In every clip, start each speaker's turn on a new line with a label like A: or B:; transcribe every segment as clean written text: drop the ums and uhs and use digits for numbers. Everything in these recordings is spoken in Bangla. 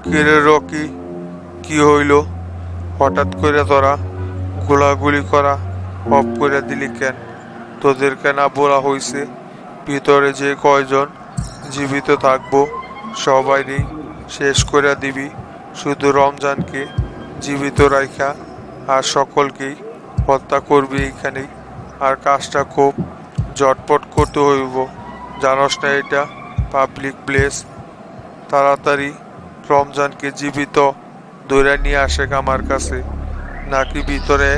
A: কিরে রকি, কি হইল? হঠাৎ করে তোরা গোলাগুলি করা অফ করে দিলি কেন? তোদেরকে না বলা হইছে ভিতরে যে কয়জন জীবিত থাকবো সবাইরই শেষ করে দিবি, শুধু রমজানকে জীবিত রাইখা আর সকলকেই হত্যা করবি এইখানেই। আর কাজটা খুব ঝটপট করতে হইব, জানোস না এটা পাবলিক প্লেস। তাড়াতাড়ি রমজানকে জীবিত ধরে নিয়ে আসে আমার কাছে, নাকি ভিতরে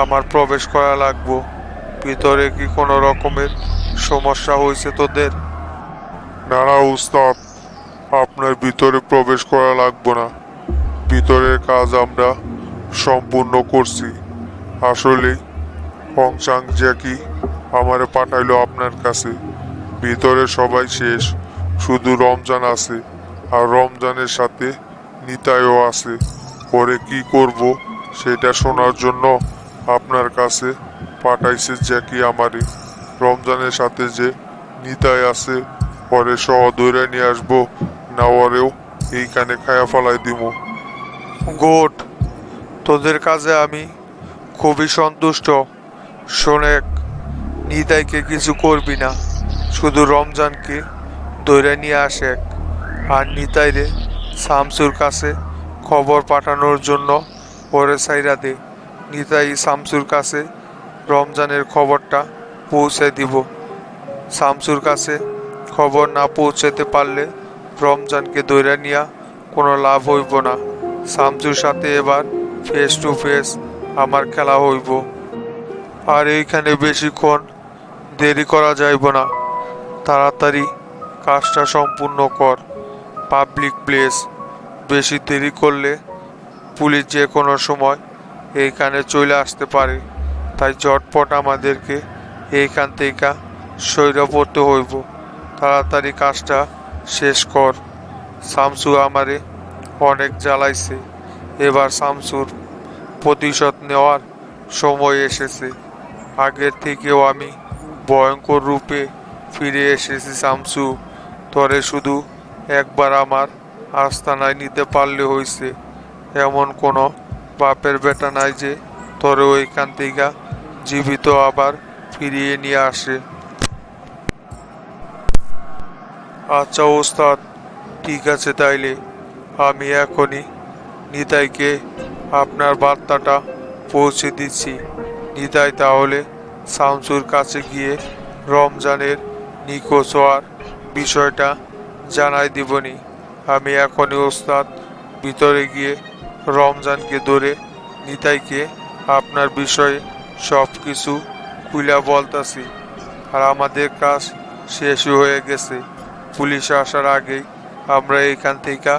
A: আমার প্রবেশ করা লাগবো? ভিতরে কি কোনো রকমের সমস্যা হয়েছে তোদের?
B: না না উস্তাদ, আপনার ভিতরে প্রবেশ করা লাগবে না। ভিতরের কাজ আমরা সম্পূর্ণ করছি। আসলে হংসাং জ্যাকি আমারে পাঠাইলো আপনার কাছে। ভিতরে সবাই শেষ, শুধু রমজান আছে, আর রমজানের সাথে নিতাইও আছে। পরে কি করব সেটা শোনার জন্য আপনার কাছে পাঠাইছে জ্যাকি আমারে। রমজানের সাথে যে নিতাই আছে পরে সহ ধরে নিয়ে আসবো, না ওরেও এইখানে খায়া ফেলাই দিব।
A: গুড, তোদের কাজে আমি খুবই সন্তুষ্ট। শোনেক, নিতাইকে কিছু করবি না, শুধু রমজানকে ধরে নিয়ে আসে। আর নিতাইরে শামসুর কাছে খবর পাঠানোর জন্য ওরে সাইরা দে। নিতাই শামসুর কাছে রমজানের খবরটা পৌঁছে দিব। শামসুর কাছে খবর না পৌঁছাতে পারলে রমজানকে ধরে নিয়া কোনো লাভ হইব না। শামসুর সাথে এবার ফেস টু ফেস আমার খেলা হইব। আর এইখানে বেশিক্ষণ দেরি করা যাইব না, তাড়াতাড়ি কাজটা সম্পূর্ণ কর। পাবলিক প্লেস, বেশি দেরি করলে পুলিশ যে কোনো সময় এইখানে চলে আসতে পারে, তাই ঝটপট আমাদেরকে এইখান থেকে সইরা পড়তে হইব। তাড়াতাড়ি কাজটা শেষ কর। শামসু আমারে অনেক জ্বালাইছে, এবার শামসুর প্রতিশোধ নেওয়ার সময় এসেছে। আগের থেকেও আমি ভয়ঙ্কর রূপে ফিরে এসেছি শামসু। তরে শুধু একবার আমার আস্তানায় নিতে পারলে হইছে। এমন কোনো বাপের বেটা নাই যে তরে ওইখান থেকে জীবিত আবার ফিরিয়ে নিয়ে আসে। আচ্ছা ওস্তাদ, ঠিক আছে, তাইলে আমি এখনই নিতাইকে আপনার বার্তাটা পৌঁছে দিচ্ছি। নিতাই তাহলে শামসুর কাছে গিয়ে রমজানের নিখোঁজ হওয়ার বিষয়টা জানাই দিবনি। আমি এখনই ওস্তাদ ভিতরে গিয়ে রমজানকে ধরে নিতাইকে আপনার বিষয়ে সব কিছু খুলে বলতাছি। আর আমাদের কাজ শেষ হয়ে গেছে। পুলিশ আসার আগেই আমরা এখান থেকে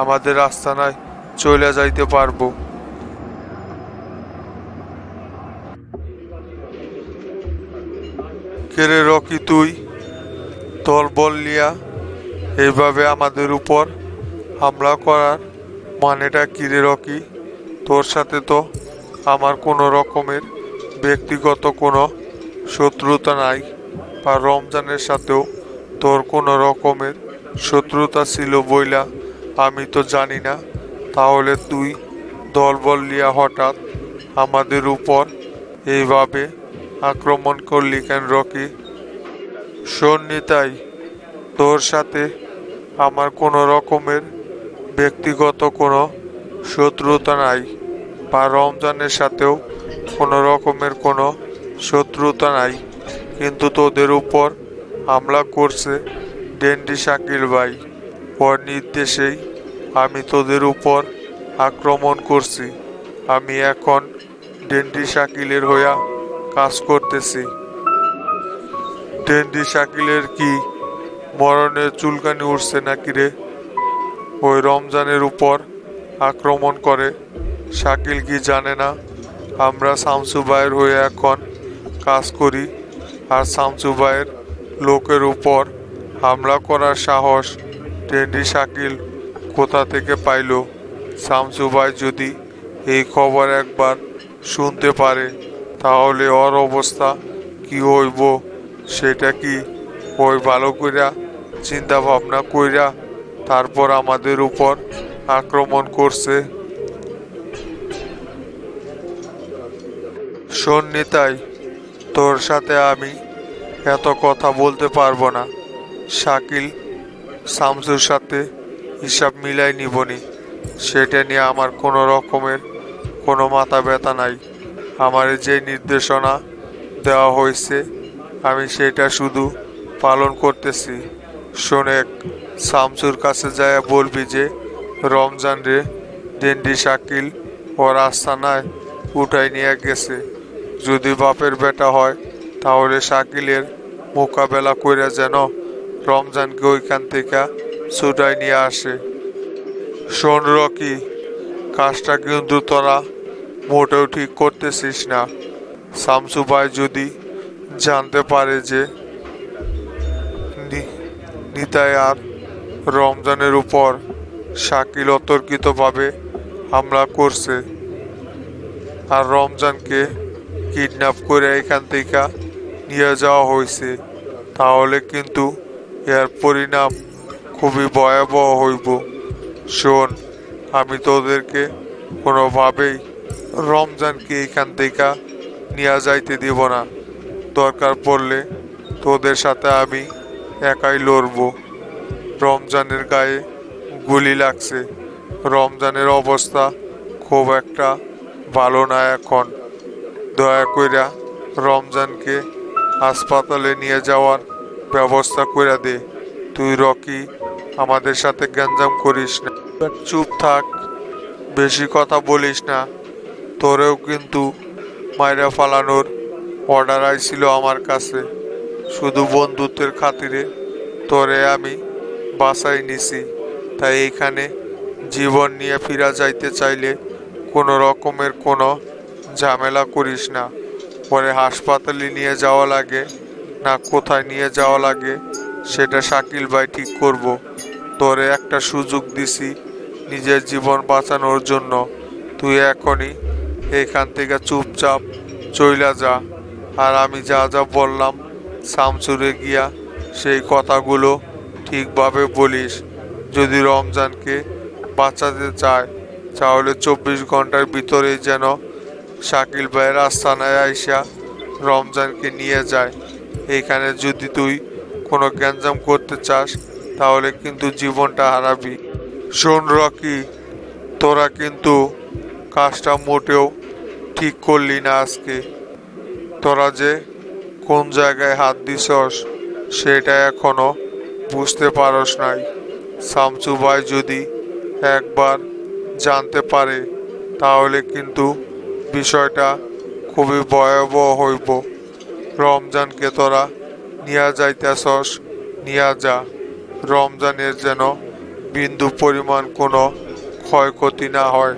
A: আমাদের আস্তানায় চলে যাইতে পারবো। কেরে রকি, তুই দল বল লিয়া এইভাবে আমাদের উপর হামলা করার মানেটা কিরে রকি? তোর সাথে তো আমার কোনো রকমের ব্যক্তিগত কোনো শত্রুতা নাই, বা রমজানের সাথেও তোর কোনো রকমের শত্রুতা ছিল বইলা আমি তো জানি না। তাহলে তুই দলবল লিয়া হঠাৎ আমাদের উপর এইভাবে আক্রমণ করলি কেন রকি? শোন নিতাই, তোর সাথে আমার কোনো রকমের ব্যক্তিগত কোনো শত্রুতা নাই, বা রমজানের সাথেও কোনো রকমের কোনো শত্রুতা নাই, কিন্তু তোদের উপর হামলা করছে ডেন্ডি শাকিল ভাই। ওর নির্দেশেই আমি তোদের উপর আক্রমণ করছি। আমি এখন ডেন্ডি শাকিলের হইয়া কাজ করতেছি। ডেন্ডি শাকিলের কি মরণের চুলকানি উঠছে নাকি রে? ওই রমজানের উপর আক্রমণ করে। শাকিল কি জানে না আমরা শামসু ভাইয়ের হয়ে এখন কাজ করি? আর শামসু ভাইয়ের লোকের উপর হামলা করার সাহস ডেন্ডি শাকিল কোথা থেকে পাইল? শামসু ভাই যদি এই খবর একবার শুনতে পারে তাহলে ওর অবস্থা কি হইব সেটা কি ওই ভালো কইরা চিন্তা ভাবনা কইরা তারপর আমাদের উপর আক্রমণ করছে। শোন নিতাই, তোর সাথে আমি এত কথা বলতে পারবো না। শাকিল শামসুর সাথে হিসাব মিলাই নিবনি, সেটা নিয়ে আমার কোনো রকমের কোনো মাথা ব্যথা নাই। আমার যে নির্দেশনা দেওয়া হয়েছে আমি সেটা শুধু পালন করতেছি। শোনেক, শামসুর কাছে যায় বলবি যে রমজান রে ডেন্ডি শাকিল ওর আস্তানায় উঠাই নিয়ে গেছে। যদি বাপের বেটা হয় তাহলে শাকিলের মোকাবেলা করে যেন রমজানকে ওইখান থেকে ছুটাই নিয়ে আসে। শোন রকি, কাজটা কিন্তু তোরা মোটেও ঠিক করতেছিস না। শামসু ভাই যদি জানতে পারে যে নিতাই আর রমজানের উপর শাকিল অতর্কিতভাবে হামলা করছে আর রমজানকে কিডন্যাপ করে এখান থেকে নিয়ে যাওয়া হয়েছে, তাহলে কিন্তু এর পরিণাম খুবই ভয়াবহ হইব। শোন, আমি তোদেরকে কোনোভাবেই রমজানকে এখান থেকে নিয়ে যাইতে দিব না। দরকার পড়লে তোদের সাথে আমি একাই লড়ব। রমজানের গায়ে গুলি লাগছে, রমজানের অবস্থা খুব একটা ভালো না এখন। দয়া কইরা রমজানকে হাসপাতালে নিয়ে যাওয়ার ব্যবস্থা করে দে। তুই রকি, আমাদের সাথে গ্যাঞ্জাম করিস না। চুপ থাক, বেশি কথা বলিস না। তোরেও কিন্তু মাইরা ফালানোর অর্ডার আইছিল আমার কাছে। শুধু বন্ধুত্বের খাতিরে তোরে আমি বাসায় নিছি। তাই এইখানে জীবন নিয়ে ফিরা যাইতে চাইলে কোনো রকমের কোনো ঝামেলা করিস না। পরে হাসপাতালে নিয়ে যাওয়া লাগে না কোথায় নিয়ে যাওয়া লাগে সেটা শাকিল ভাই ঠিক করব। তোরে একটা সুযোগ দিছি নিজের জীবন বাঁচানোর জন্য। তুই এখনই এখান থেকে চুপচাপ চইলা যা। আর আমি যা যা বললাম শামসুরে গিয়া সেই কথাগুলো ঠিকভাবে বলিস। যদি রমজানকে বাঁচাতে চায় তাহলে 24 ঘন্টার ভিতরেই যেন শাকিল ভাইয়ের আস্তানায় আইসা রমজানকে নিয়ে যায়। এখানে যদি তুই কোনো গ্যাঞ্জাম করতে চাস তাহলে কিন্তু জীবনটা হারাবি। শোন রকি, তোরা কিন্তু কাজটা মোটেও ঠিক করলি না আজকে। তোরা যে কোন জায়গায় হাত দিছস সেটা এখনো বুঝতে পারস নাই। শামসু ভাই যদি একবার জানতে পারে তাহলে কিন্তু বিষয়টা খুবই ভয়াবহ হইব। রমজানকে তোরা নিয়া যাইতেছস, নিয়া যা। রমজানের যেন বিন্দু পরিমাণ কোনো ক্ষয়ক্ষতি না হয়।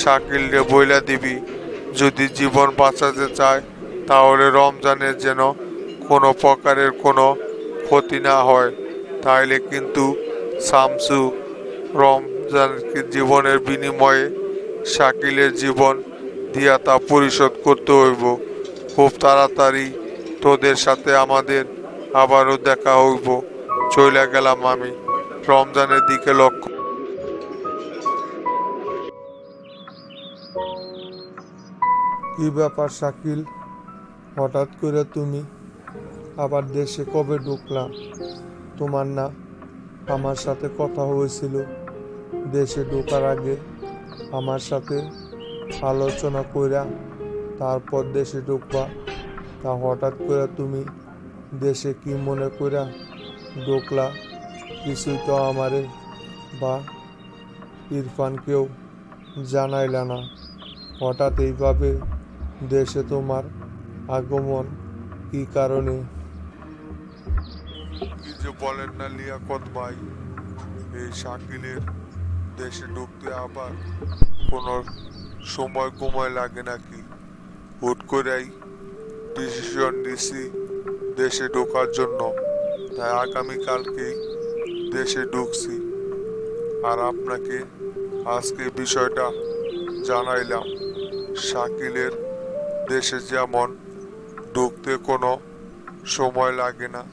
A: শাকিলরে বইলা দিবি যদি জীবন বাঁচাতে চায় তাহলে রমজানের যেন কোনো প্রকারের কোনো ক্ষতি না হয়। তাইলে কিন্তু শামসু রমজানকে জীবনের বিনিময়ে শাকিলের জীবন দিয়া তা পরিশোধ করতে হইব। খুব তাড়াতাড়ি তোদের সাথে আমাদের আবারও দেখা হইব। চইলা গেলাম আমি। রমজানের দিকে লক্ষ্য।
C: কি ব্যাপার শাকিল, হঠাৎ করে তুমি আবার দেশে কবে ঢুকলা? তোমার না আমার সাথে কথা হয়েছিল দেশে ঢোকার আগে আমার সাথে আলোচনা কইরা তারপর দেশে ঢুকবা? তা হঠাৎ করে তুমি দেশে কি মনে কইরা ঢুকলা? কিছুই তো আমারে বা ইরফানকেও জানাইলা না। হঠাৎ এইভাবে দেশে তোমার আগমন কি কারণে?
A: কি যে বলেন না লিয়াকত ভাই, এই শাকিলের দেশে ঢুকতে আবার কোনো সময় লাগে নাকি? হুট করেই ডিসিশন নিছি দেশে ঢোকার জন্য, তাই আগামীকালকেই দেশে ঢুকছি। আর আপনাকে আজকে বিষয়টা জানাইলাম। শাকিলের দেশে যেমন ঢুকতে কোনো সময় লাগে না,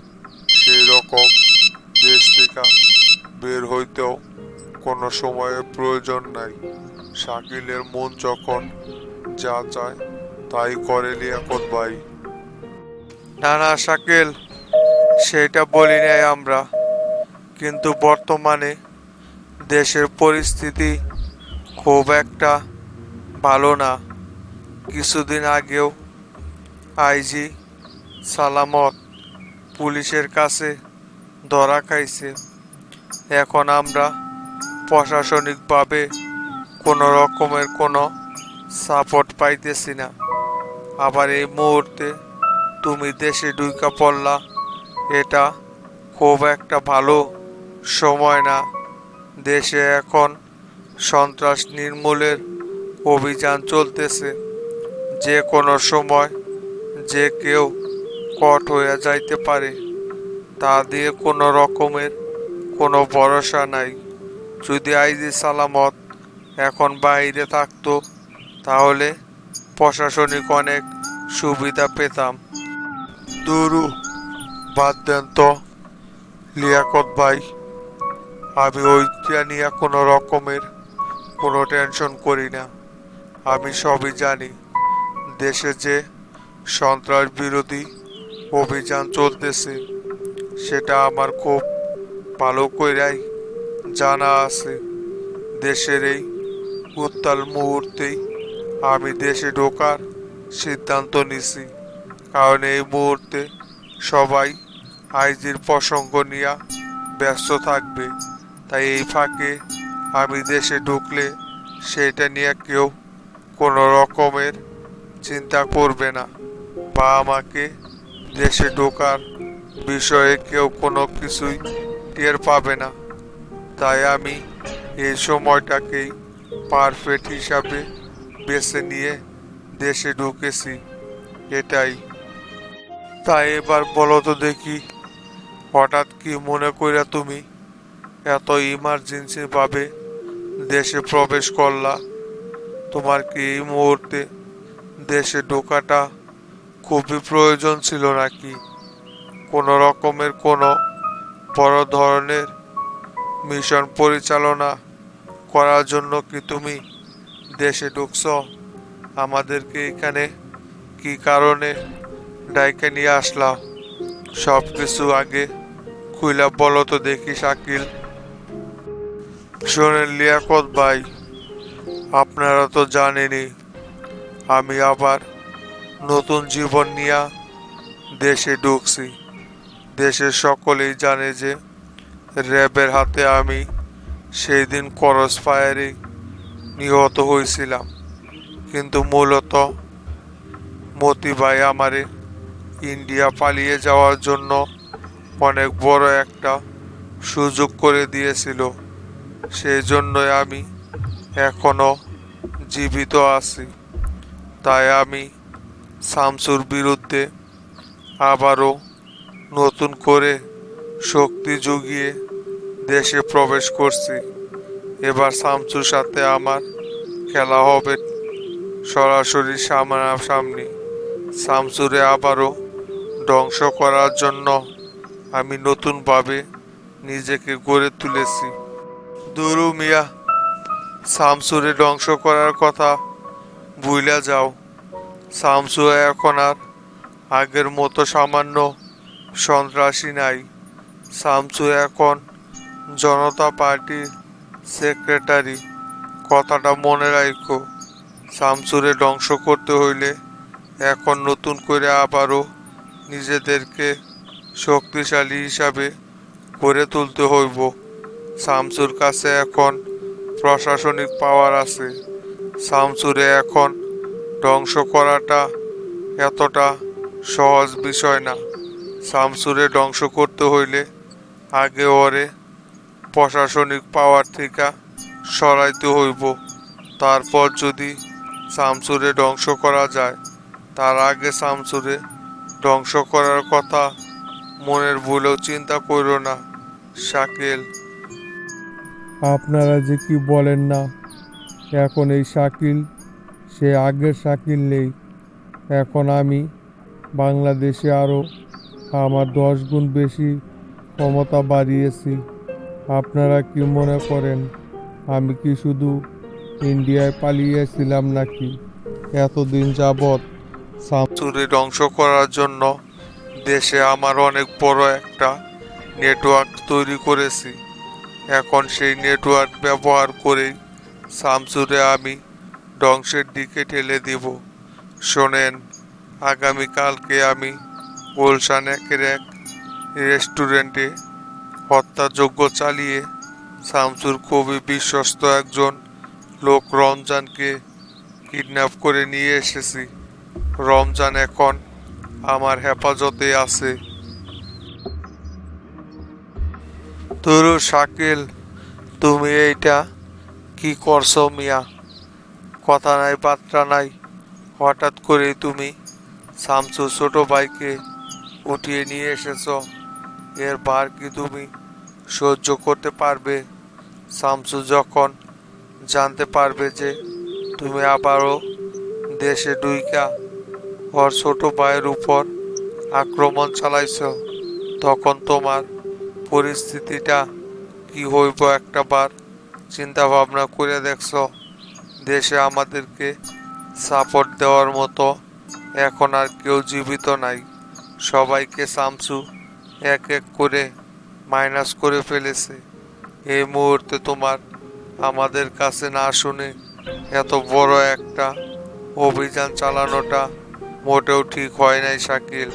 A: সেই রকম দেশ থেকে বের হইতেও
B: কোনো সময়ের প্রয়োজন নাই। শাকিলের মন যখন যা চায় তাই করে লিয়াকত ভাই।
A: না না শাকিল, সেটা বলি নাই আমরা, কিন্তু বর্তমানে দেশের পরিস্থিতি খুব একটা ভালো না। কিছুদিন আগেও আইজি সালামত পুলিশের কাছে ধরা খাইছে। এখন আমরা প্রশাসনিকভাবে কোনো রকমের কোনো সাপোর্ট পাইতেছি না। আবার এই মুহূর্তে তুমি দেশে ঢুইকা পড়লা, এটা খুব একটা ভালো সময় না। দেশে এখন সন্ত্রাস নির্মূলের অভিযান চলতেছে। যে কোনো সময় যে কেউ কট হয়ে যাইতে পারে, তা দিয়ে কোনো রকমের কোনো ভরসা নাই। যদি আইজি সালামত এখন বাইরে থাকতো তাহলে প্রশাসনিক অনেক সুবিধা পেতাম।
B: দুরু, বাদ দেন তো লিয়াকত ভাই। আমি ওইটা নিয়ে কোনো রকমের কোনো টেনশন করি না। আমি সবই জানি। দেশে যে সন্ত্রাস বিরোধী অভিযান চলতেছে সেটা আমার খুব ভালো কইরাই জানা আছে। দেশের এই উত্তাল মুহূর্তেই আমি দেশে ঢোকার সিদ্ধান্ত নিছি, কারণ এই মুহূর্তে সবাই আইজির প্রসঙ্গ নিয়ে ব্যস্ত থাকবে। তাই এই ফাঁকে আমি দেশে ঢুকলে সেটা নিয়ে কেউ কোনো রকমের চিন্তা করবে না, বা আমাকে দেশে ঢোকার বিষয়ে কেউ কোনো কিছুই টের পাবে না। তাই আমি এই সময়টাকেই পারফেক্ট হিসাবে বেছে নিয়ে দেশে ঢুকেছি, এটাই। তাই এবার বলো তো দেখি, হঠাৎ কি মনে কইরা তুমি এত ইমার্জেন্সি ভাবে দেশে প্রবেশ করলা? তোমার কি এই মুহূর্তে দেশে ঢোকাটা খুবই প্রয়োজন ছিল নাকি? কোনো রকমের কোনো বড় ধরনের মিশন পরিচালনা করার জন্য কি তুমি দেশে ঢুকছ? আমাদেরকে এখানে কি কারণে ডাইকে নিয়ে আসলা? সব কিছু আগে খুইলা বলো তো দেখি শাকিল। শোনেন লিয়াকত ভাই, আপনারা তো জানেনই আমি আবার নতুন জীবন নিয়ে দেশে ঢুকছি। দেশের সকলেই জানে যে র্যাবের হাতে আমি সেই দিন ক্রস ফায়ারে নিহত হয়েছিলাম। কিন্তু মূলত মতি ভাই আমারে ইন্ডিয়া পালিয়ে যাওয়ার জন্য অনেক বড় একটা সুযোগ করে দিয়েছিল। সেই জন্যই আমি এখনো জীবিত আছি। তাই আমি শামসুর বিরুদ্ধে আবারও নতুন করে শক্তি জুগিয়ে দেশে প্রবেশ করছি। এবার শামসুর সাথে আমার খেলা হবে সরাসরি সামনাসামনি। শামসুরে আবারও ধ্বংস করার জন্য আমি নতুনভাবে নিজেকে গড়ে তুলেছি। দুরু মিয়া, শামসুরে ধ্বংস করার কথা ভুইলা যাও। শামসু এখন আর আগের মতো সামান্য সন্ত্রাসী নাই। শামসু এখন জনতা পার্টির সেক্রেটারি। কথাটা মনে রাখো। শামসুরে ধ্বংস করতে হইলে এখন নতুন করে আবারও নিজেদেরকে শক্তিশালী হিসাবে গড়ে তুলতে হইব। শামসুর কাছে এখন প্রশাসনিক পাওয়ার আছে। শামসুরে এখন ধ্বংস করাটা এতটা সহজ বিষয় না। শামসুরে ধ্বংস করতে হইলে আগে ওরে প্রশাসনিক পাওয়ার থেকে সরাইতে হইব। তারপর যদি শামসুরে ধ্বংস করা যায়, তার আগে শামসুরে ধ্বংস করার কথা মনের ভুলেও চিন্তা করো না শাকিল।
C: আপনারা যে কি বলেন না, এখন এই শাকিল সে আগের শাকিল নেই। এখন আমি বাংলাদেশে আরও আমার 10 গুণ বেশি ক্ষমতা বাড়িয়েছি। আপনারা কি মনে করেন আমি কি শুধু ইন্ডিয়ায় পালিয়েছিলাম নাকি এতদিন যাবৎ
A: চুরি ধ্বংস করার জন্য দেশে আমার অনেক বড় একটা নেটওয়ার্ক তৈরি করেছি। এখন সেই নেটওয়ার্ক ব্যবহার করেই শামসুরে আমি ধ্বংসের দিকে ঠেলে দিব। শোনেন, আগামীকালকে আমি গুলশান একের এক রেস্টুরেন্টে হত্যাযজ্ঞ চালিয়ে শামসুর খুবই বিশ্বস্ত একজন লোক রমজানকে কিডন্যাপ করে নিয়ে এসেছি। রমজান এখন আমার হেফাজতে আছে। তোর শাকিল, তুমি এইটা কি করছো মিয়া? কথা নাই বার্তা নাই, হঠাৎ করে তুমি শামসু ছোট ভাইকে উঠিয়ে নিয়ে এসেছো। এর ভার কি তুমি সহ্য করতে পারবে? শামসু যখন জানতে পারবে যে তুমি আবারও দেশে ঢুইকা ওর ছোট ভাইয়ের উপর আক্রমণ চালাইছ, তখন তোমার পরিস্থিতিটা কি হইব একটাবার চিন্তা ভাবনা করে দেখছো? দেশে আমাদেরকে সাপোর্ট দেওয়ার মতো এখন আর কেউ জীবিত নাই। সবাইকে শামসু এক এক করে মাইনাস করে ফেলেছে। এই মুহূর্তে তোমার আমাদের কাছে না শুনে এত বড় একটা অভিযান চালানোটা মোটেও ঠিক হয় নাই শাকিল।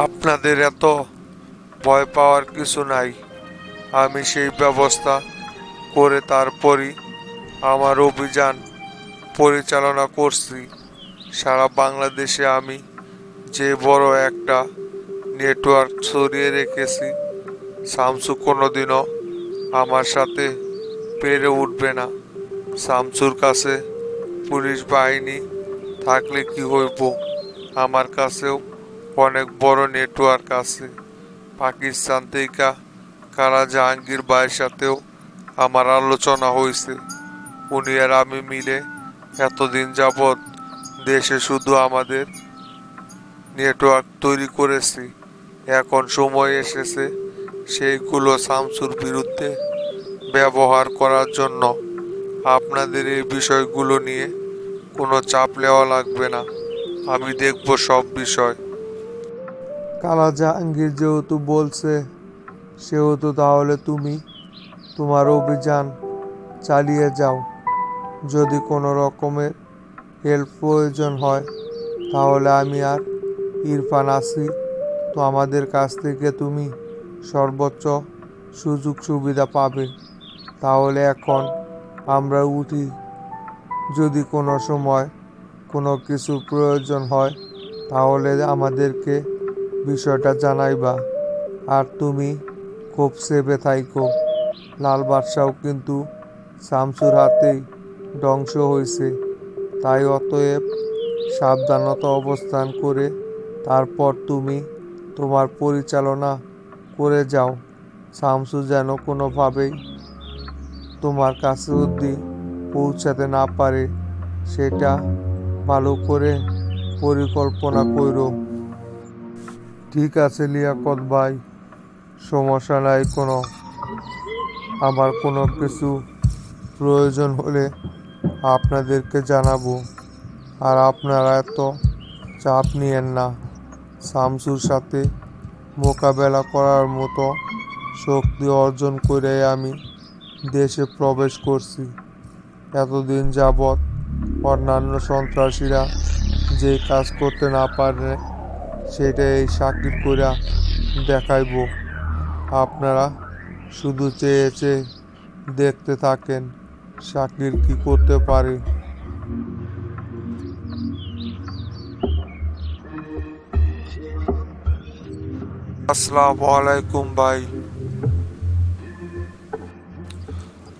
A: আপনাদের এত ভয় পাওয়ার কিছু নাই। আমি সেই ব্যবস্থা করে তারপরই আমার অভিযান পরিচালনা করছি। সারা বাংলাদেশে আমি যে বড় একটা নেটওয়ার্ক ছড়িয়ে রেখেছি, শামসু কোনোদিনও আমার সাথে পেরে উঠবে না। শামসুর কাছে পুলিশ বাহিনী থাকলে কি হইব, আমার কাছেও অনেক বড় নেটওয়ার্ক আছে। পাকিস্তান থেকে কারা জাহাঙ্গীর ভাইয়ের সাথেও আমার আলোচনা হয়েছে। উনি আর আমি মিলে এতদিন যাবৎ দেশে শুধু আমাদের নেটওয়ার্ক তৈরি করেছি। এখন সময় এসেছে সেইগুলো শামসুর বিরুদ্ধে ব্যবহার করার জন্য। আপনাদের এই বিষয়গুলো নিয়ে কোনো চাপ নেওয়া লাগবে না, আমি দেখব সব বিষয়।
C: কালা জাহাঙ্গীর যেহেতু বলছে সেহেতু তাহলে তুমি তোমার অভিযান চালিয়ে যাও। যদি কোনো রকমের হেল্প প্রয়োজন হয় তাহলে আমি আর ইরফান আছি তো, আমাদের কাছ থেকে তুমি সর্বোচ্চ সুযোগ সুবিধা পাবে। তাহলে এখন আমরা উঠি। যদি কোনো সময় কোনো কিছু প্রয়োজন হয় তাহলে আমাদেরকে বিষয়টা জানাইবা। আর তুমি খুব সেভে থাইকো। লাল বাদশাও কিন্তু শামসুর হাতেই ধ্বংস হয়েছে, তাই অতএব সাবধানতা অবস্থান করে তারপর তুমি তোমার পরিচালনা করে যাও। শামসু যেন কোনোভাবেই তোমার কাছে অবধি পৌঁছাতে না পারে, সেটা ভালো করে পরিকল্পনা করো। ঠিক আছে লিয়াকত ভাই, সমস্যা নাই কোনো। আমার কোনো কিছু প্রয়োজন হলে আপনাদেরকে জানাবো। আর আপনারা এত চাপ নিয়েন না। শামসুর সাথে মোকাবেলা করার মতো শক্তি অর্জন করে আমি দেশে প্রবেশ করছি। এতদিন যাবৎ অন্যান্য সন্ত্রাসীরা যে কাজ করতে না পারে সেটা এই শাকিল কইরা দেখাইব। আপনারা শুধু চেয়ে চেয়ে দেখতে থাকেন শাকিল কি করতে পারে।
A: আসসালামু আলাইকুম ভাই।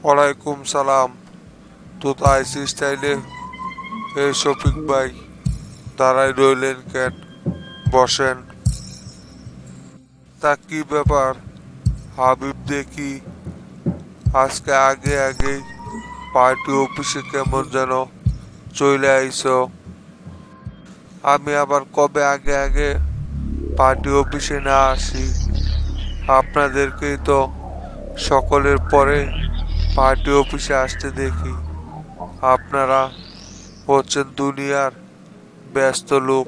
A: ওয়ালাইকুম সালাম। তো আইসি স্টাইলে এই শফিক ভাই দাঁড়াই রইলেন কেন? বসেন। তা কি ব্যাপার হাবিব, দেখি আজকে আগে আগে পার্টি অফিসে কেমন যেন চলে আইছ? আমি আবার কবে আগে আগে পার্টি অফিসে না আসি? আপনাদেরকেই তো সকলের পরে পার্টি অফিসে আসতে দেখি। আপনারা হচ্ছেন দুনিয়ার ব্যস্ত লোক।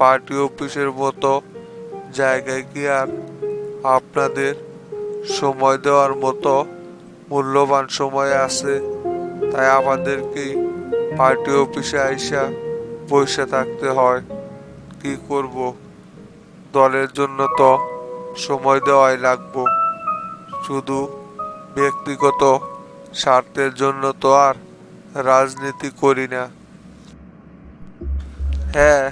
A: পার্টি অফিসের মতো জায়গায় কি আর আপনাদের সময় দেওয়ার মতো মূল্যবান সময় আছে? তাই আমাদেরকে পার্টি অফিসে আইসা বসে থাকতে হয়। কি করব, দলের জন্য তো সময় দেওয়াই লাগবো। শুধু ব্যক্তিগত স্বার্থের জন্য তো আর রাজনীতি করি না। হ্যাঁ,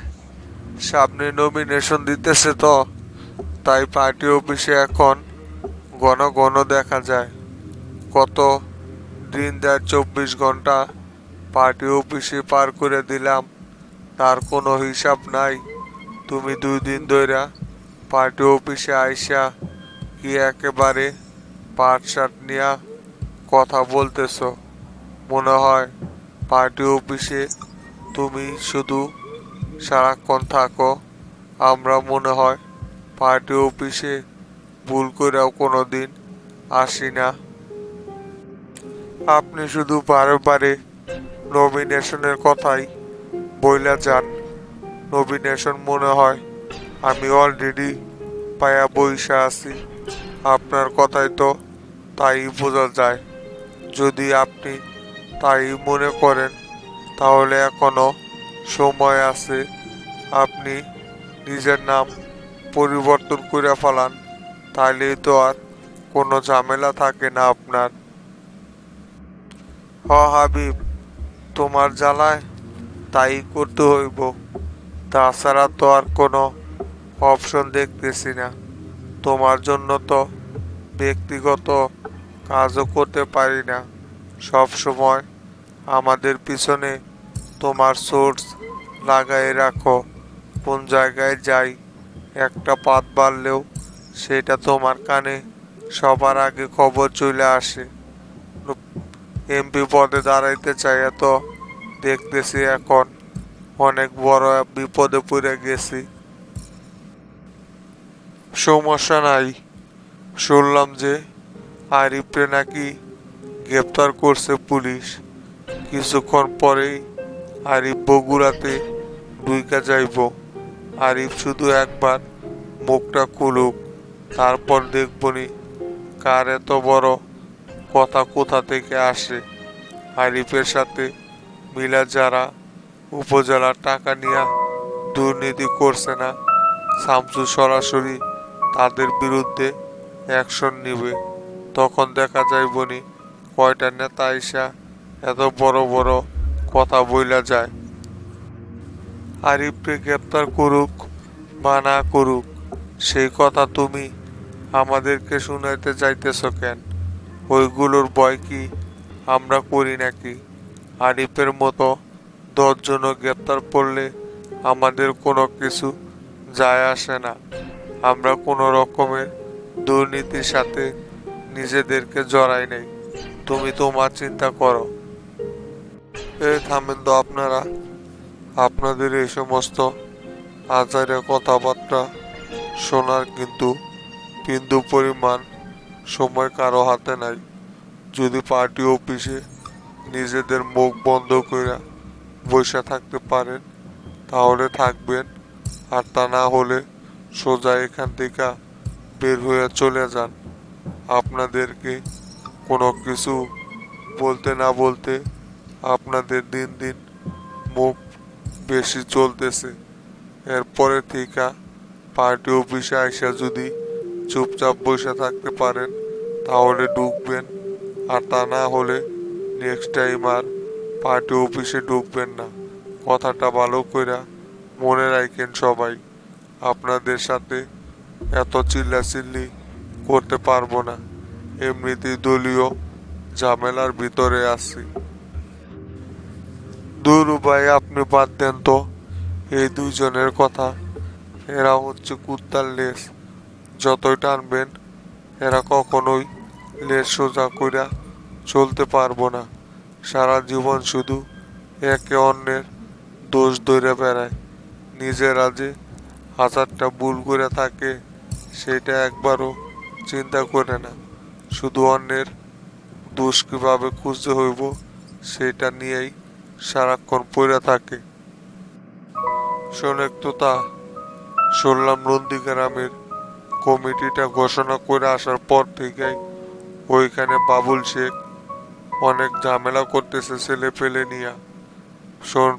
A: সামনে নমিনেশন দিতেছে তো, তাই পার্টি অফিসে এখন ঘন ঘন দেখা যায়। কত দিন দেড় 24 ঘন্টা পার্টি অফিসে পার করে দিলাম, তার কোনো হিসাব নাই। তুমি 2 দিন ধইরা পার্টি অফিসে আইসা কি একেবারে পাট শার্ট নিয়া কথা বলতেছ? মনে হয় পার্টি অফিসে তুমি শুধু সারাক্ষণ থাকো। আমরা মনে হয় পার্টি অফিসে ভুল করেও কোনোদিন আসি না। আপনি শুধু বারে বারে নমিনেশনের কথাই বইলা যান। নমিনেশন মনে হয় আমি অলরেডি পায়া বইসা আছি। আপনার কথাই তো তাই বোঝা যায়। যদি আপনি তাই মনে করেন তাহলে এখনো সময় আছে। আপনি নিজের নাম পরিবর্তন করে ফেলান, তাইলেই তো আর কোনো ঝামেলা থাকে না আপনার। হাবিব, তোমার জ্বালায় তাই করতে হইব। তাছাড়া তো আর কোনো অপশন দেখতেছি না। তোমার জন্য তো ব্যক্তিগত কাজও করতে পারি না। সব সময় আমাদের পিছনে তোমার সোর্স লাগাই রাখো। কোন জায়গায় যাই, একটা পাত বাড়লেও সেটা তোমার কানে সবার আগে খবর চলে আসে। এমপি পদে দাঁড়াইতে চাই তো দেখতেছি এখন অনেক বড় বিপদে পড়ে গেছি। সমস্যা নাই, শুনলাম যে আরিফরে নাকি গ্রেপ্তার করছে পুলিশ। কিছুক্ষণ পরেই আরিফ বগুড়াতে ঢুইকা যাইব। আরিফ শুধু একবার মুখটা খুলুক, তারপর দেখবনি কার এত বড় কথা কোথা থেকে আসে। আরিফের সাথে মিলা যারা উপজেলার টাকা নিয়ে দুর্নীতি করছে না, শামসু সরাসরি তাদের বিরুদ্ধে অ্যাকশন নিবে। তখন দেখা যাইবনি কয়টা নেতা আইসা এত বড় বড় কথা বইলা যায়। আরিফকে গ্রেপ্তার করুক বা না করুক, সেই কথা তুমি আমাদেরকে শুনাইতে যাইতেছ কেন? ওইগুলোর ভয় কি আমরা করি নাকি? আরিফের মতো 10 জনও গ্রেপ্তার করলে আমাদের কোনো কিছু যায় আসে না। আমরা কোনো রকমের দুর্নীতির সাথে নিজেদেরকে জড়াই নাই। তুমি তোমার চিন্তা করো। থামেন তো আপনারা। আপনাদের এই সমস্ত আচারে কথাবার্তা শোনার কিন্তু বিন্দু পরিমাণ সময় কারো হাতে নাই। যদি পার্টি অফিসে নিজেদের মুখ বন্ধ করে বসে থাকতে পারেন তাহলে থাকবেন, আর তা না হলে সোজা এখান থেকে বের হয়ে চলে যান। আপনাদেরকে কোনো কিছু বলতে না বলতে আপনাদের দিন দিন মুখ বেশি চলতেছে। এরপরে থেকে পার্টি অফিসে আইসা যদি চুপচাপ বসে থাকতে পারেন তাহলে ঢুকবেন, আর তা না হলে নেক্সট টাইম আর পার্টি অফিসে ঢুকবেন না। কথাটা ভালো কইরা মনে রাখেন সবাই। আপনাদের সাথে এত চিল্লাচিল্লি করতে পারবো না, এমনিতেই দলীয় ঝামেলার ভিতরে আছি। দূর ভাই, আপনি বাদ দেন তো এই 2 জনের কথা। এরা হচ্ছে কুত্তার লেজ, যতই টানবেন এরা কখনোই লেজ সোজা কইরা চলতে পারবো না। সারা জীবন শুধু একে অন্যের দোষ ধরে বেড়ায়। নিজেরা যে হাজারটা ভুল করে থাকে সেটা একবারও চিন্তা করে না, শুধু অন্যের দোষ কিভাবে খুঁজতে হইব সেটা নিয়েই সারাক্ষণ পড়ে থাকে। শোনেক তোতা, শুনলাম নন্দীগ্রামের কমিটিটা ঘোষণা করে আসার পর থেকেই ওইখানে বাবুল শেখ অনেক ঝামেলা করতেছে ছেলে পেলে নিয়ে। শোন,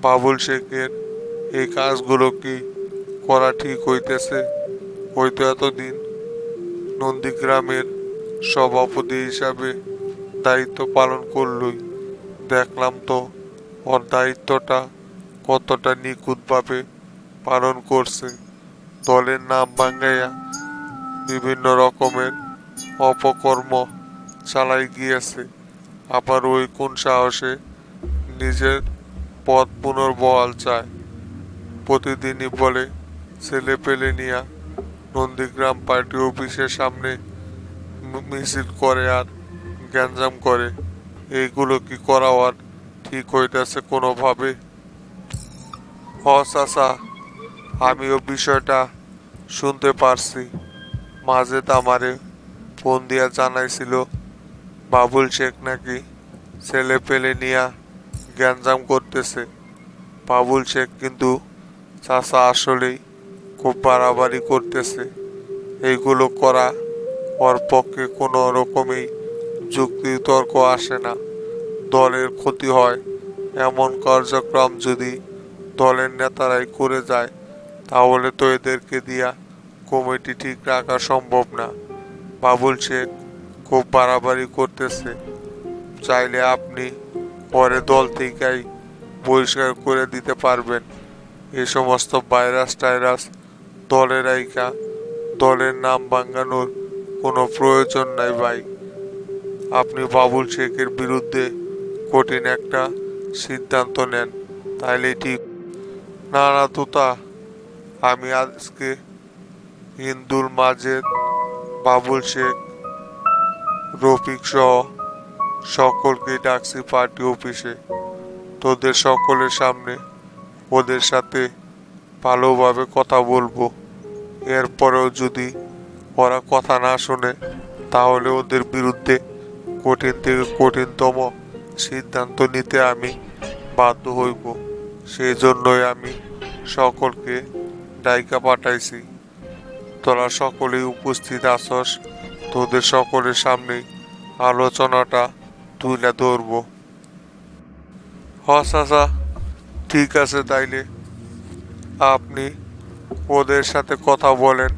A: বাবুল শেখের এই কাজগুলো কি করা ঠিক হইতেছে? হয়তো এতদিন নন্দীগ্রামের সভাপতি হিসাবে দায়িত্ব পালন করলই, দেখলাম তো ওর দায়িত্বটা কতটা নিখুঁতভাবে পালন করছে। দলের নাম ভাঙাইয়া বিভিন্ন রকমের অপকর্ম চালাই গিয়েছে। আবার ওই কোন সাহসে নিজের পদ পুনর্বহাল চায়। প্রতিদিনই বলে ছেলে পেলে নিয়া নন্দীগ্রাম পার্টি অফিসের সামনে মিছিল করে আর গ্যাঞ্জাম করে। এইগুলো কি করা আর ঠিক হইতেছে কোনোভাবে? চাচা, আমিও বিষয়টা শুনতে পারছি। মাঝে আমারে ফোন দিয়া জানাইছিল বাবুল শেখ নাকি ছেলে পেলে নিয়া গ্যাঞ্জাম করতেছে। বাবুল শেখ কিন্তু চাচা আসলেই খুব বাড়াবাড়ি করতেছে। এইগুলো করা ওর পক্ষে কোনো রকমেই যুক্তি তর্ক আসে না। দলের ক্ষতি হয় এমন কার্যক্রম যদি দলের নেতারাই করে যায়, তাহলে তো এদেরকে দিয়া কমিটি ঠিক রাখা সম্ভব না। বাবুল শেখ খুব বাড়াবাড়ি করতেছে। চাইলে আপনি পরে দল থেকেই বহিষ্কার করে দিতে পারবেন। এই সমস্ত ভাইরাস টাইরাস দলের আইকা দলের নাম ভাঙানোর কোনো প্রয়োজন নাই ভাই। আপনি বাবুল শেখের বিরুদ্ধে কঠিন একটা সিদ্ধান্ত নেন, তাইলে ঠিক। না না তোতা, আমি আজকে হিন্দুর মাঝে বাবুল শেখ, রফিক সহ সকলকে ডাকছি পার্টি অফিসে। তোদের সকলের সামনে ওদের সাথে ভালোভাবে কথা বলবো। এরপরেও যদি ওরা কথা না শোনে, তাহলে ওদের বিরুদ্ধে কঠিন থেকে কঠিনতম সিদ্ধান্ত নিতে আমি বাধ্য হইব। সেই জন্যই আমি সকলকে ডাইকা পাঠাইছি। তোরা সকলেই উপস্থিত আসস, তোদের সকলের সামনেই আলোচনাটা তুলে ধরবো। চাচা, ঠিক আছে, তাইলে আপনি ওদের সাথে কথা বলেন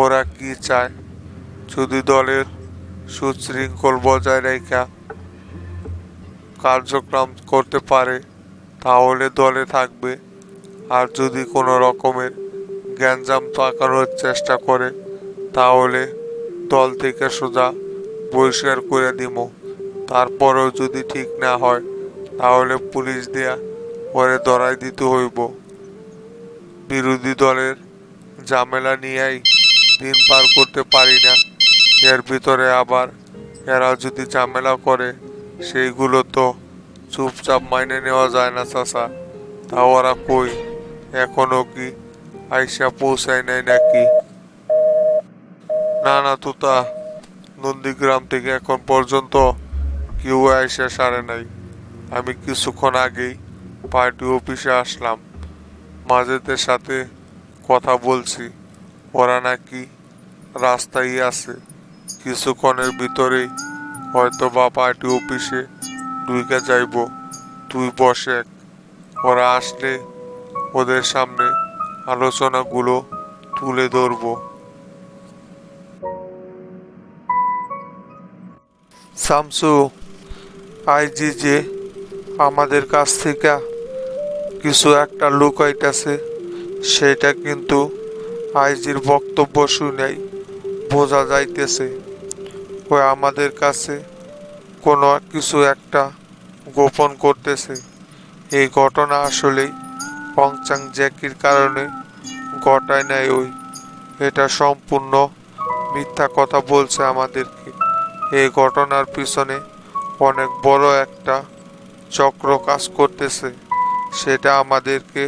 A: ওরা কি চায়। যদি দলের সুশৃঙ্খল বজায় রেখা কার্যক্রম করতে পারে তাহলে দলে থাকবে, আর যদি কোনো রকমের গ্যাঞ্জাম পাকানোর চেষ্টা করে তাহলে দল থেকে সোজা বহিষ্কার করে দিব। তারপরেও যদি ঠিক না হয় তাহলে পুলিশ দেয়া পরে ধরাই দিতে হইব। বিরোধী দলের ঝামেলা নিয়েই দিন পার করতে পারি না। এর ভিতরে আবার এরা যদি ঝামেলা করে সেইগুলো তো চুপচাপ মাইনে নেওয়া যায় না চাচা। তা ওরা কই, এখনো কি আইসা পৌঁছায় নাই নাকি? না না তোতা, নন্দীগ্রাম থেকে এখন পর্যন্ত কেউ আইসা সারে নাই। আমি কিছুক্ষণ আগেই পার্টি অফিসে আসলাম, মাঝেদের সাথে কথা বলছি। ওরা নাকি রাস্তায় আছে, কিছুক্ষণের ভিতরেই হয়তো বা পার্টি অফিসে ঢুকে যাইব। তুই বসে, ওরা আসলে ওদের সামনে আলোচনাগুলো তুলে ধরবো। শামসু, আইজি যে আমাদের কাছ থেকে কিছু একটা লুকাইতেছে, সেটা কিন্তু আইজির বক্তব্য শুনেই বোঝা যাইতেছে। ওই আমাদের কাছে কোনো কিছু একটা গোপন করতেছে। এই ঘটনা আসলেই পংচাং জ্যাকির কারণে ঘটায় নাই। এটা সম্পূর্ণ মিথ্যা কথা বলছে আমাদেরকে। এই ঘটনার পিছনে অনেক বড় একটা চক্র কাজ করতেছে, সেটা আমাদেরকে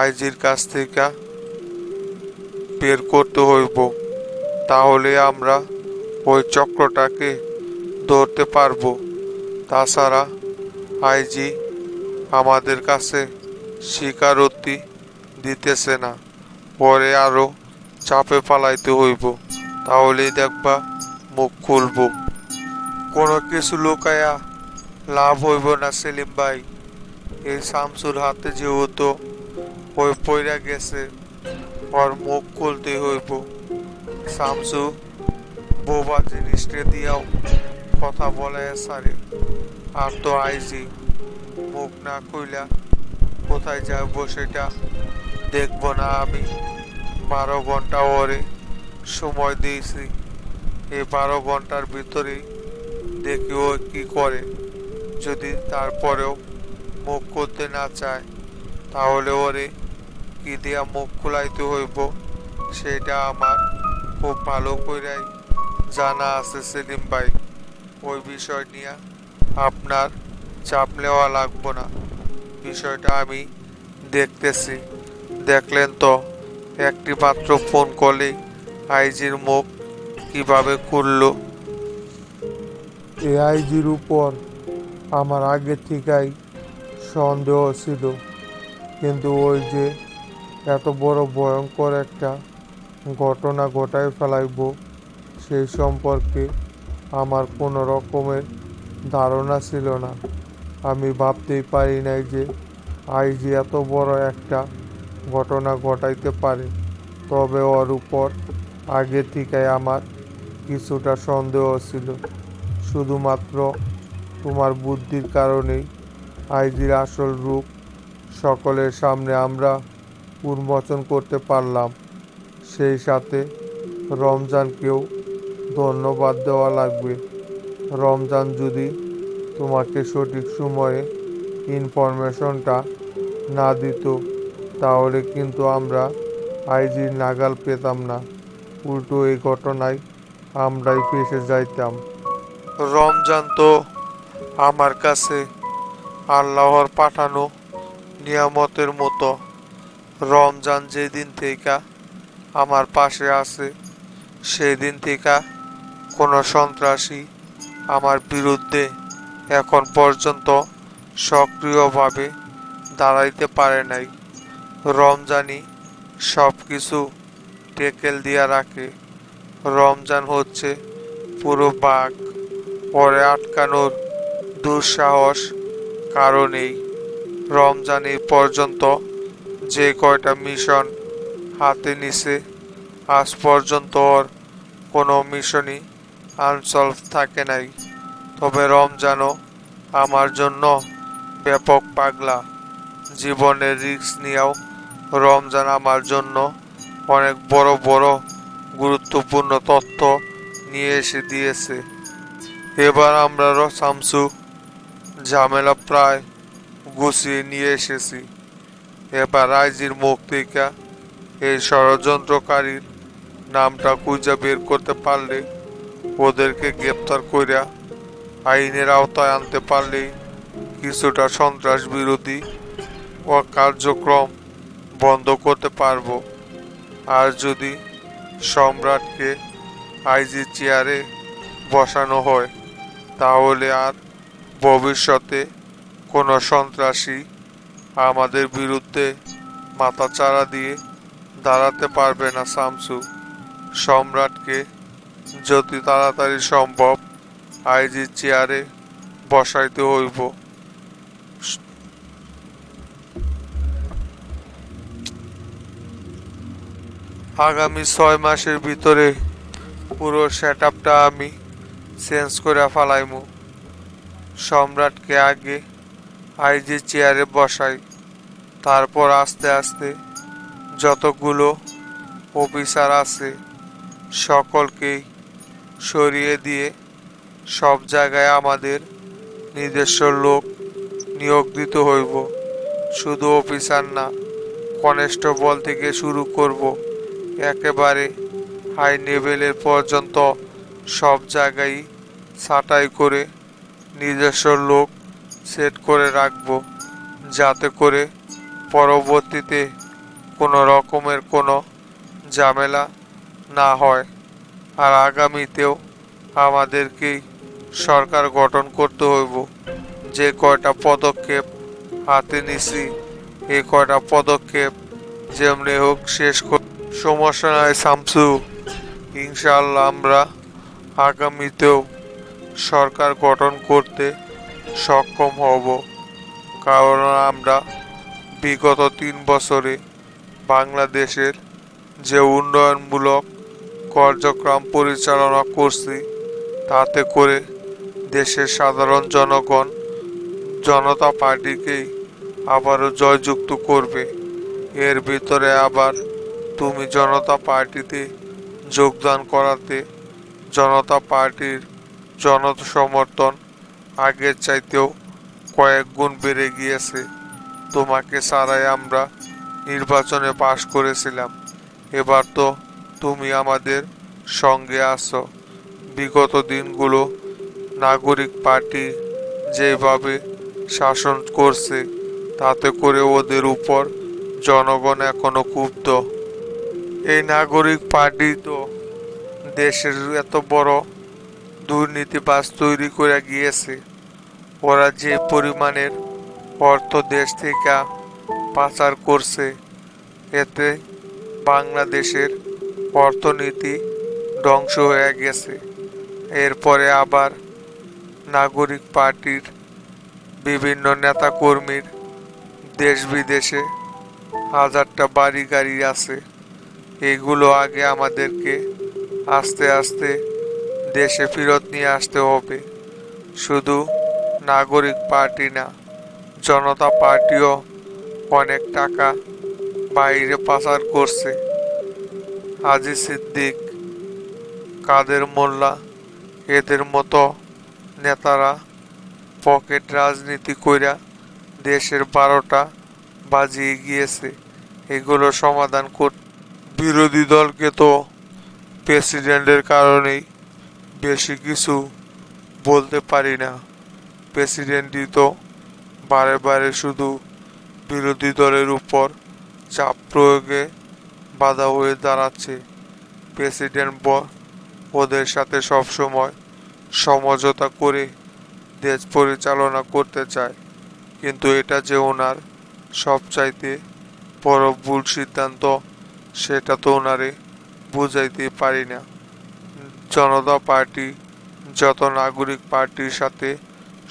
A: আইজির কাছ থেকে বের করতে হইব। তাহলে আমরা ওই চক্রটাকে ধরতে পারবো। তাছাড়া আইজি আমাদের কাছে স্বীকারোক্তি দিতেছে না, পরে আরো চাপে পালাইতে হইব, তাহলেই দেখবা মুখ খুলব। কোনো কিছু লুকায়া লাভ হইব না সেলিম ভাই। এই শামসুর হাতে যেহেতু ওই পইরা গেছে, ওর মুখ খুলতে হইব। শামসু বোবা জিনিসটা দিয়াও কথা বলে সারে, আর তো আইজি মুখ না কইলা কোথায় যাবো সেটা দেখবো না আমি। 12 ঘন্টা ওরে সময় দিয়েছি, এই 12 ঘন্টার ভিতরেই দেখি ও কি করে। যদি তারপরেও মুখ খুলতে না চায়, তাহলে ওরে কি দিয়া মুখ খুলাইতে হইব সেটা আমার খুব ভালো কইরাই জানা আছে সেলিম ভাই। ওই বিষয় নিয়ে আপনার চাপ নেওয়া লাগবো না, বিষয়টা আমি দেখতেছি। দেখলেন তো, একটি মাত্র ফোন কলেই আইজির মুখ কিভাবে খুললো।
C: এই আইজির উপর আমার আগে থেকেই সন্দেহ ছিল, কিন্তু ওই যে এত বড় ভয়ঙ্কর একটা ঘটনা ঘটায় ফেলাইব সেই সম্পর্কে আমার কোনো রকমের ধারণা ছিল না। আমি ভাবতেই পারি নাই যে আইজি এত বড় একটা ঘটনা ঘটাইতে পারে। তবে ওর উপর আগে থেকেই আমার কিছুটা সন্দেহ ছিল। শুধুমাত্র তোমার বুদ্ধির কারণেই আইজির আসল রূপ সকলের সামনে আমরা উন্মোচন করতে পারলাম। সেই সাথে রমজানকেও ধন্যবাদ দেওয়া লাগবে। রমজান যদি তোমাকে সঠিক সময়ে ইনফরমেশনটা না দিত, তাহলে কিন্তু আমরা আইজির নাগাল পেতাম না। উল্টো এই ঘটনায় আমরাই ফেঁসে যাইতাম।
A: রমজান তো আমার কাছে আল্লাহর পাঠানো নিয়ামতের মতো। রমজান যেদিন থেকে আমার পাশে আছে, সেদিন থেকে কোনো সন্ত্রাসী আমার বিরুদ্ধে এখন পর্যন্ত সক্রিয়ভাবে দাঁড়াইতে পারে নাই। রমজানই সব কিছু টেকেল দিয়া রাখে। রমজান হচ্ছে পুরো বাঘ, ওরে আটকানোর দুঃসাহস কারণেই। রমজান এই পর্যন্ত যে কয়টা মিশন হাতে নিছে, আজ পর্যন্ত ওর কোনো মিশনই আনসলভ থাকে নাই। তবে রমজানও আমার জন্য ব্যাপক পাগলা। জীবনের রিস্ক নিয়েও রমজান আমার জন্য অনেক বড় বড় গুরুত্বপূর্ণ তথ্য নিয়ে এসে দিয়েছে। এবার আমরা শামসু ঝামেলা প্রায় গুছিয়ে নিয়ে এসেছি। এবার আইজির মুখ থেকে এই ষড়যন্ত্রকারীর নামটা খুঁজে বের করতে পারলে, ওদেরকে গ্রেপ্তার কইরা আইনের আওতায় আনতে পারলেই কিছুটা সন্ত্রাস বিরোধী ও কার্যক্রম বন্ধ করতে পারবো। আর যদি সম্রাটকে আইজি চেয়ারে বসানো হয়, তাহলে আর ভবিষ্যতে কোনো সন্ত্রাসী আমাদের বিরুদ্ধে মাথাচাড়া দিয়ে দাঁড়াতে পারবে না। শামসু, সম্রাটকে যত তাড়াতাড়ি সম্ভব আইজি চেয়ারে বসাইতে হইব। আগামী 6 মাসের ভিতরে পুরো সেটআপটা আমি চেঞ্জ করে ফেলাইমু। সম্রাটকে আগে আইজি চেয়ারে বসাই, তারপর আস্তে আস্তে যতগুলো অফিসার আছে সকলকেই সরিয়ে দিয়ে সব জায়গায় আমাদের নিজস্ব লোক নিয়োগ দিতে হইব। শুধু অফিসার না, কনস্টেবল থেকে শুরু করব, একেবারে হাই লেভেলের পর্যন্ত সব জায়গায় ছাঁটাই করে নিজস্ব লোক সেট করে রাখব, যাতে করে পরবর্তীতে কোনো রকমের কোনো ঝামেলা না হয়। আর আগামীতেও আমাদেরকেই সরকার গঠন করতে হইব। যে কয়টা পদক্ষেপ হাতে নিছি এই কয়টা পদক্ষেপ যেমনি হোক শেষ সমস্যা নাই শামসু, ইনশাআল্লাহ আমরা আগামীতেও সরকার গঠন করতে সক্ষম হব। কারণ আমরা বিগত 3 বছরে বাংলাদেশের যে উন্নয়নমূলক কার্যক্রম পরিচালনা করছি তাতে করে দেশের সাধারণ জনগণ জনতা পার্টিকেই আবারও জয়যুক্ত করবে। এর ভিতরে আবার তুমি জনতা পার্টিতে যোগদান করাতে জনতা পার্টির জনসমর্থন আগের চাইতেও কয়েক গুণ বেড়ে গিয়েছে। তোমাকে ছাড়াই আমরা নির্বাচনে পাশ করেছিলাম, এবার তো তুমি আমাদের সঙ্গে আছো। বিগত দিনগুলো নাগরিক পার্টি যেভাবে শাসন করছে তাতে করে ওদের উপর জনগণ এখনো ক্ষুব্ধ। এই নাগরিক পার্টি তো দেশের এত বড় দুর্নীতিবাজ তৈরি করে গিয়েছে। ওরা যে পরিমাণের অর্থ দেশ থেকে পাচার করছে এতে বাংলাদেশের অর্থনীতি ধ্বংস হয়ে গেছে। এরপরে আবার নাগরিক পার্টির বিভিন্ন নেতাকর্মীর দেশ বিদেশে হাজারটা বাড়ি গাড়ি আছে। এগুলো আগে আমাদেরকে আস্তে আস্তে দেশে ফেরত নিয়ে আসতে হবে। শুধু নাগরিক পার্টি না, জনতা পার্টিও অনেক টাকা বাইরে পাচার করছে। হাজি সিদ্দিক, কাদের মোল্লা এদের মতো নেতারা পকেট রাজনীতি কইরা দেশের 12টা বাজিয়ে গিয়েছে। এগুলো সমাধান করতে বিরোধী দলকে তো প্রেসিডেন্টের কারণেই বেশি কিছু বলতে পারি না। প্রেসিডেন্টই তো বারে বারে শুধু বিরোধী দলের উপর চাপ প্রয়োগে বাধা হয়ে দাঁড়াচ্ছে। প্রেসিডেন্ট ওদের সাথে সবসময় সমঝোতা করে দেশ পরিচালনা করতে চায়, কিন্তু এটা যে ওনার সবচাইতে বড় ভুল সিদ্ধান্ত সেটা তো ওনারে বুঝাইতে পারি না। জনতা পার্টি যত নাগরিক পার্টির সাথে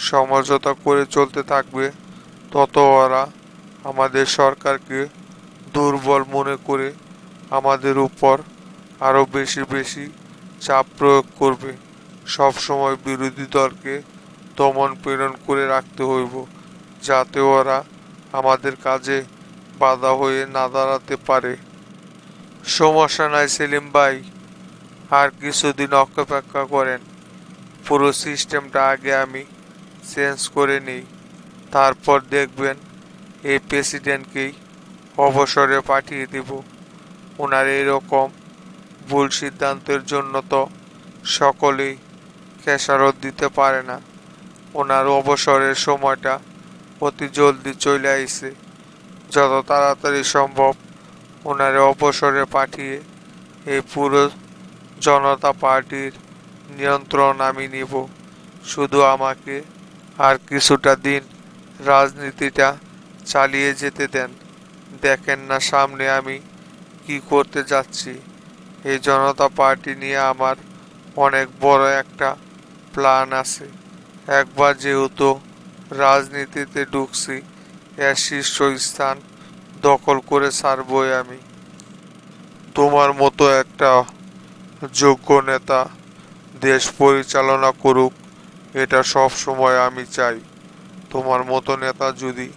A: সমঝোতা করে চলতে থাকবে তত ওরা আমাদের সরকারকে দুর্বল মনে করে আমাদের উপর আরো বেশি বেশি চাপ প্রয়োগ করবে। সব সময় বিরোধী দলকে দমন পীড়ন করে রাখতে হইব, যাতে ওরা আমাদের কাজে বাধা হয়ে না দাঁড়াতে পারে। সমস্যা নাই সেলিম ভাই, আর কিছুদিন অপেক্ষা করেন। পুরো সিস্টেমটা আগে আমি চেঞ্জ করে নিই, তারপর দেখবেন এই প্রেসিডেন্টকেই অবসরে পাঠিয়ে দিব। ওনার এরকম ভুল সিদ্ধান্তের জন্য তো সকলেই খেসারত দিতে পারে না। ওনার অবসরের সময়টা অতি জলদি চলে আইছে। যত তাড়াতাড়ি সম্ভব ওনারে অবসরে পাঠিয়ে এই পুরো জনতা পার্টির নিয়ন্ত্রণ আমি নিব। শুধু আমাকে আর কিছুটা দিন রাজনীতিটা চালিয়ে যেতে দেন। দেখেন না সামনে আমি কি করতে যাচ্ছি। এই জনতা পার্টি নিয়ে আমার অনেক বড় একটা প্ল্যান আছে। একবার যেহেতু রাজনীতিতে ঢুকছি, এর শীর্ষস্থান দখল করে ছাড়বই আমি। তোমার মতো একটা যোগ্য নেতা দেশ পরিচালনা করুক, এটা সব সময় আমি চাই। তোমার মতো নেতা যদি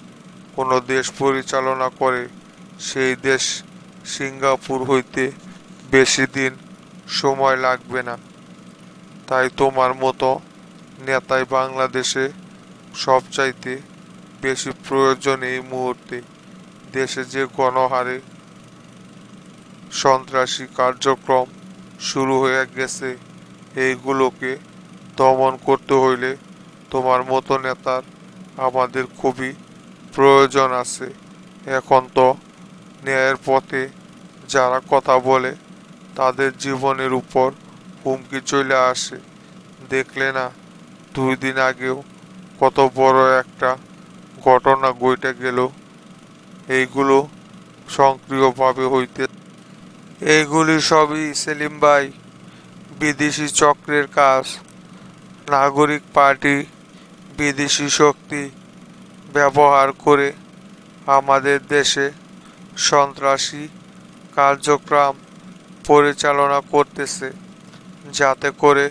A: কোনো দেশ পরিচালনা করে, সেই দেশ সিঙ্গাপুর হইতে বেশি দিন সময় লাগবে না। তাই তোমার মতো নেতাই বাংলাদেশে সবচাইতে বেশি প্রয়োজন এই মুহূর্তে। দেশে যে গণহারে সন্ত্রাসী কার্যক্রম শুরু হয়ে গেছে, এইগুলোকে দমন করতে হইলে তোমার মতো নেতার আমাদের খুবই প্রয়োজন আছে। এখন তো ন্যায়ের পথে যারা কথা বলে তাদের জীবনের উপর হুমকি চলে আসে। দেখলে না, 2 দিন আগেও কত বড় একটা ঘটনা ঘটে গেল। এইগুলো সক্রিয়ভাবে হইতে, এইগুলি সবই সেলিম ভাই বিদেশি চক্রের কাজ। নাগরিক পার্টি বিদেশি শক্তি ব্যবহার করে আমাদের দেশে সন্ত্রাসী কার্যক্রম পরিচালনা করতেছে, যাতে করে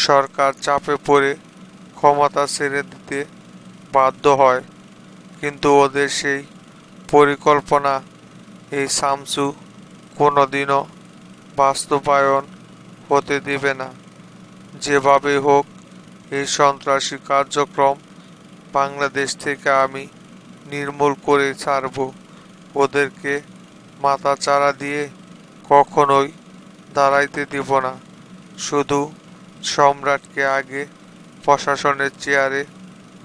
A: সরকার চাপে পড়ে ক্ষমতা ছেড়ে দিতে বাধ্য হয়। কিন্তু ওদের সেই পরিকল্পনা এই শামসু কোনোদিনও বাস্তবায়ন হতে দেবে না। যেভাবে হোক এই সন্ত্রাসী কার্যক্রম বাংলাদেশ থেকে আমি নির্মূল করে ছাড়ব। ওদেরকে মাথাচাড়া দিয়ে কখনোই দাঁড়াইতে দিব না। শুধু সম্রাটকে আগে প্রশাসনের চেয়ারে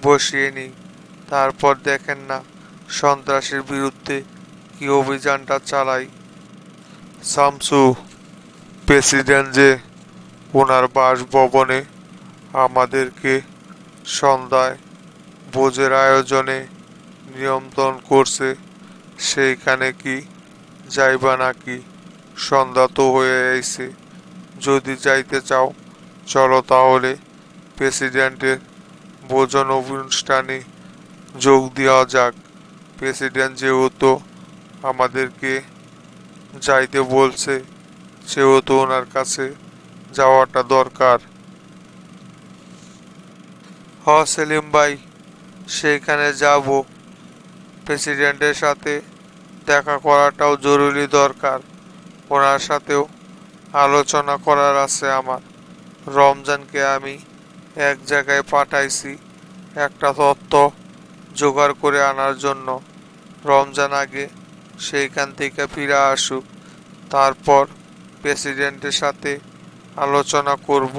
A: বসিয়ে নিই, তারপর দেখেন না সন্ত্রাসের বিরুদ্ধে কি অভিযানটা চালাই। শামসু, প্রেসিডেন্ট যে ওনার বাসভবনে আমাদেরকে সন্ধ্যায় ভোজের আয়োজনে নিমন্ত্রণ করছে, সেইখানে কি যাইবা নাকি? সন্ধ্যা তো হয়ে আইছে। যদি যাইতে চাও চলো তাহলে প্রেসিডেন্টের ভোজন অনুষ্ঠানে যোগ দেওয়া যাক। প্রেসিডেন্ট যেহেতু আমাদেরকে যাইতে বলছে, সেহেতু ওনার কাছে যাওয়াটা দরকার। সেলিম ভাই, সেইখানে যাব। প্রেসিডেন্টের সাথে দেখা করাটাও জরুরি দরকার। ওনার সাথেও আলোচনা করার আছে আমার। রমজানকে আমি এক জায়গায় পাঠাইছি একটা তথ্য জোগাড় করে আনার জন্য। রমজান আগে সেইখান থেকে ফিরে আসুক, তারপর প্রেসিডেন্টের সাথে আলোচনা করব।